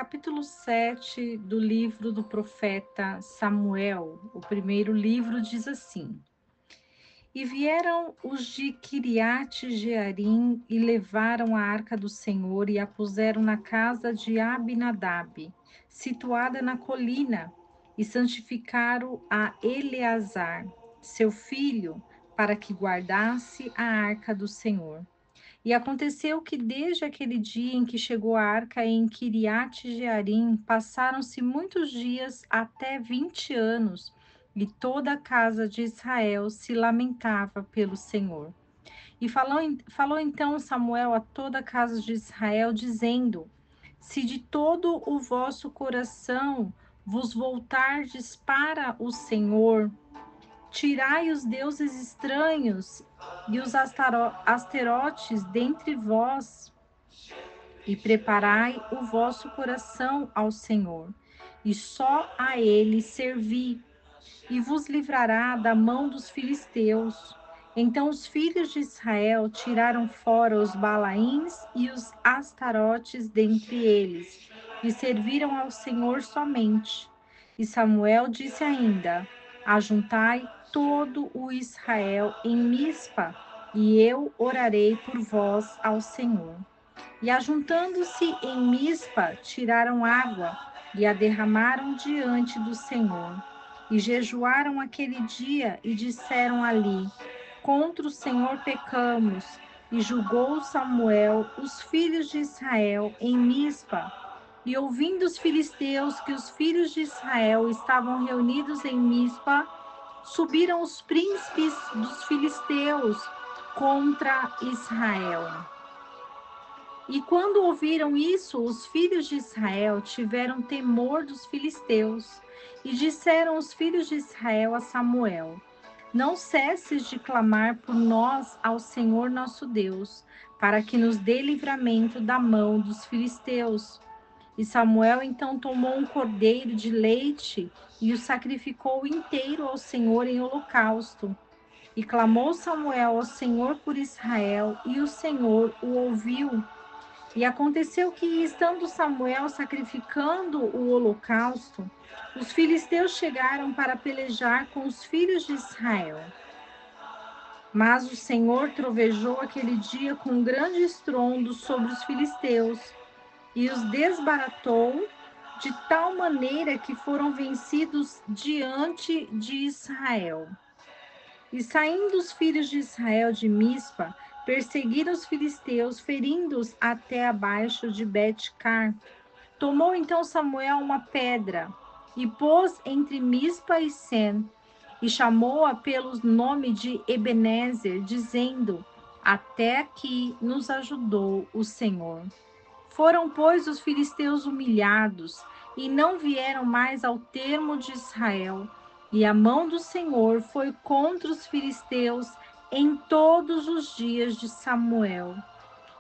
capítulo 7 do livro do profeta Samuel, o primeiro livro, diz assim: E vieram os de Quiriate-Jearim e levaram a arca do Senhor e a puseram na casa de Abinadab, situada na colina, e santificaram a Eleazar, seu filho, para que guardasse a arca do Senhor. E aconteceu que desde aquele dia em que chegou a arca em Quiriate-Jearim, passaram-se muitos dias, até 20 anos, e toda a casa de Israel se lamentava pelo Senhor. E falou então Samuel a toda a casa de Israel, dizendo: Se de todo o vosso coração vos voltardes para o Senhor, tirai os deuses estranhos e os asterotes dentre vós, e preparai o vosso coração ao Senhor, e só a ele servi, e vos livrará da mão dos filisteus. Então os filhos de Israel tiraram fora os Balaíns e os Astarotes dentre eles, e serviram ao Senhor somente. E Samuel disse ainda: Ajuntai todo o Israel em Mispa, e eu orarei por vós ao Senhor. E ajuntando-se em Mispa, tiraram água e a derramaram diante do Senhor. E jejuaram aquele dia e disseram ali: Contra o Senhor pecamos. E julgou Samuel os filhos de Israel em Mispa. E ouvindo os filisteus que os filhos de Israel estavam reunidos em Mispa, subiram os príncipes dos filisteus contra Israel. E quando ouviram isso, os filhos de Israel tiveram temor dos filisteus. E disseram os filhos de Israel a Samuel: Não cesses de clamar por nós ao Senhor nosso Deus, para que nos dê livramento da mão dos filisteus. E Samuel então tomou um cordeiro de leite e o sacrificou inteiro ao Senhor em holocausto. E clamou Samuel ao Senhor por Israel, e o Senhor o ouviu. E aconteceu que, estando Samuel sacrificando o holocausto, os filisteus chegaram para pelejar com os filhos de Israel. Mas o Senhor trovejou aquele dia com um grande estrondo sobre os filisteus e os desbaratou de tal maneira que foram vencidos diante de Israel. E saindo os filhos de Israel de Mispa, perseguiram os filisteus, ferindo-os até abaixo de Bet-car. Tomou então Samuel uma pedra e pôs entre Mispa e Sen, e chamou-a pelo nome de Ebenezer, dizendo: Até aqui nos ajudou o Senhor. Foram, pois, os filisteus humilhados, e não vieram mais ao termo de Israel. E a mão do Senhor foi contra os filisteus em todos os dias de Samuel.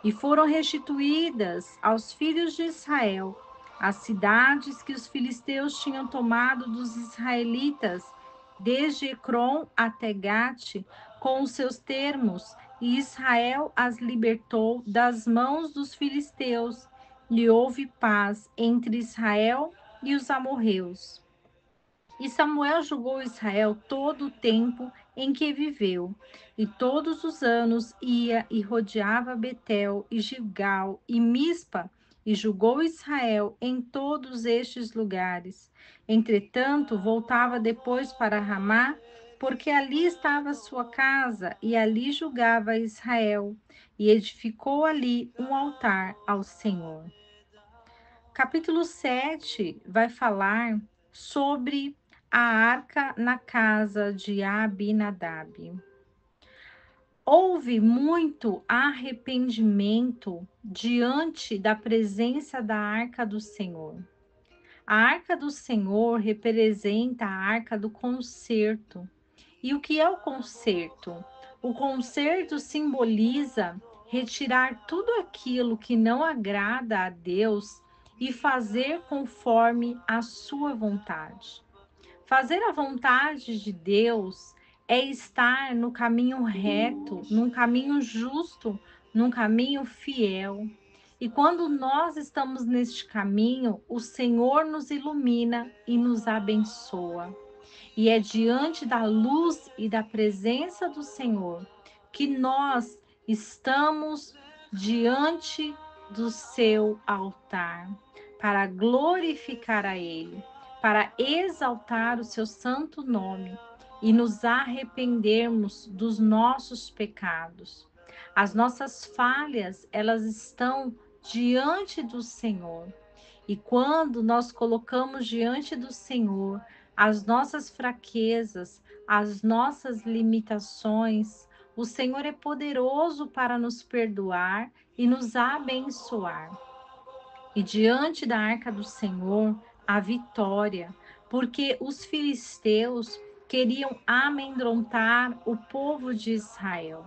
E foram restituídas aos filhos de Israel as cidades que os filisteus tinham tomado dos israelitas, desde Ecrom até Gate, com os seus termos, e Israel as libertou das mãos dos filisteus, e houve paz entre Israel e os amorreus. E Samuel julgou Israel todo o tempo em que viveu, e todos os anos ia e rodeava Betel e Gilgal e Mispa, e julgou Israel em todos estes lugares. Entretanto, voltava depois para Ramá, porque ali estava sua casa, e ali julgava Israel, e edificou ali um altar ao Senhor. Capítulo 7 vai falar sobre a arca na casa de Abinadab. Houve muito arrependimento diante da presença da arca do Senhor. A arca do Senhor representa a arca do concerto. E o que é o concerto? O concerto simboliza retirar tudo aquilo que não agrada a Deus e fazer conforme a sua vontade. Fazer a vontade de Deus é estar no caminho reto, num caminho justo, num caminho fiel. E quando nós estamos neste caminho, o Senhor nos ilumina e nos abençoa. E é diante da luz e da presença do Senhor que nós estamos diante do seu altar para glorificar a Ele, para exaltar o seu santo nome e nos arrependermos dos nossos pecados. As nossas falhas, elas estão diante do Senhor. E quando nós colocamos diante do Senhor as nossas fraquezas, as nossas limitações, o Senhor é poderoso para nos perdoar e nos abençoar. E diante da arca do Senhor, a vitória, porque os filisteus queriam amedrontar o povo de Israel.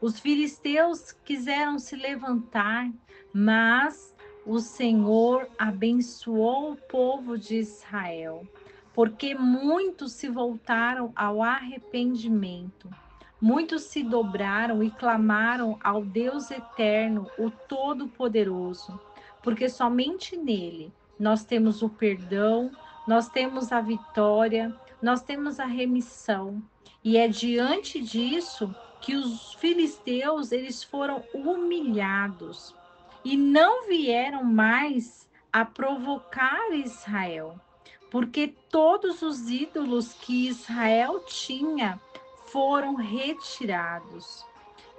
Os filisteus quiseram se levantar, mas o Senhor abençoou o povo de Israel, porque muitos se voltaram ao arrependimento. Muitos se dobraram e clamaram ao Deus eterno, o Todo-Poderoso, porque somente nele nós temos o perdão, nós temos a vitória, nós temos a remissão. E é diante disso que os filisteus eles foram humilhados e não vieram mais a provocar Israel, porque todos os ídolos que Israel tinha foram retirados.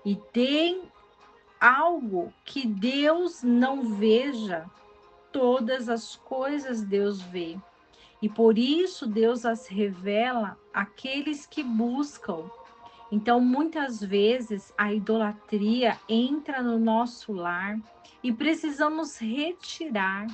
E tem algo que Deus não veja, todas as coisas Deus vê. E por isso Deus as revela àqueles que buscam. Então, muitas vezes a idolatria entra no nosso lar e precisamos retirar.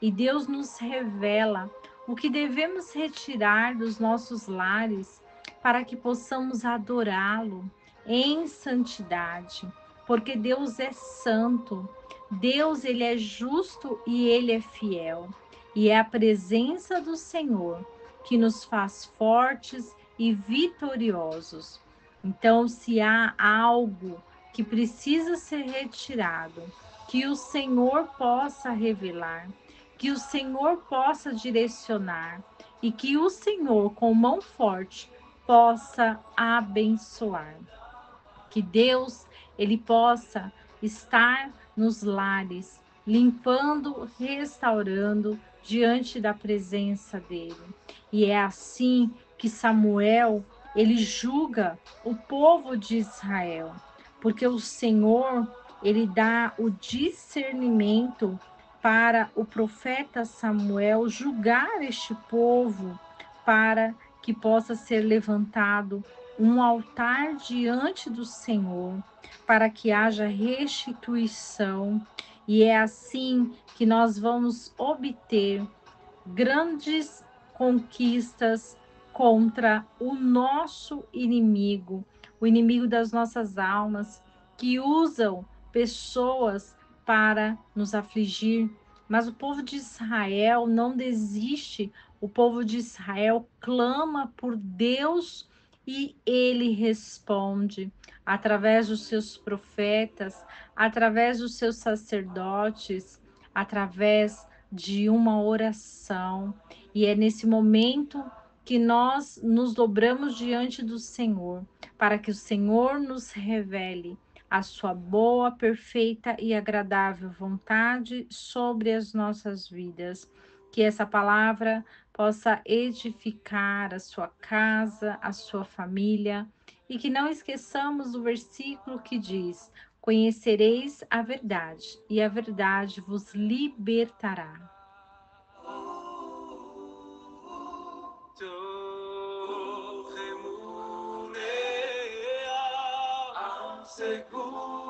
E Deus nos revela o que devemos retirar dos nossos lares para que possamos adorá-lo em santidade, porque Deus é santo. Deus, ele é justo e ele é fiel. E é a presença do Senhor que nos faz fortes e vitoriosos. Então, se há algo que precisa ser retirado, que o Senhor possa revelar, que o Senhor possa direcionar e que o Senhor, com mão forte, possa abençoar. Que Deus, ele possa estar nos lares, limpando, restaurando diante da presença dele. E é assim que Samuel, ele julga o povo de Israel, porque o Senhor, ele dá o discernimento para o profeta Samuel julgar este povo, para que possa ser levantado um altar diante do Senhor, para que haja restituição, e é assim que nós vamos obter grandes conquistas contra o nosso inimigo, o inimigo das nossas almas, que usam pessoas para nos afligir. Mas o povo de Israel não desiste, o povo de Israel clama por Deus e ele responde através dos seus profetas, através dos seus sacerdotes, através de uma oração. E é nesse momento que nós nos dobramos diante do Senhor, para que o Senhor nos revele a sua boa, perfeita e agradável vontade sobre as nossas vidas. Que essa palavra possa edificar a sua casa, a sua família, e que não esqueçamos o versículo que diz: Conhecereis a verdade, e a verdade vos libertará. Seguro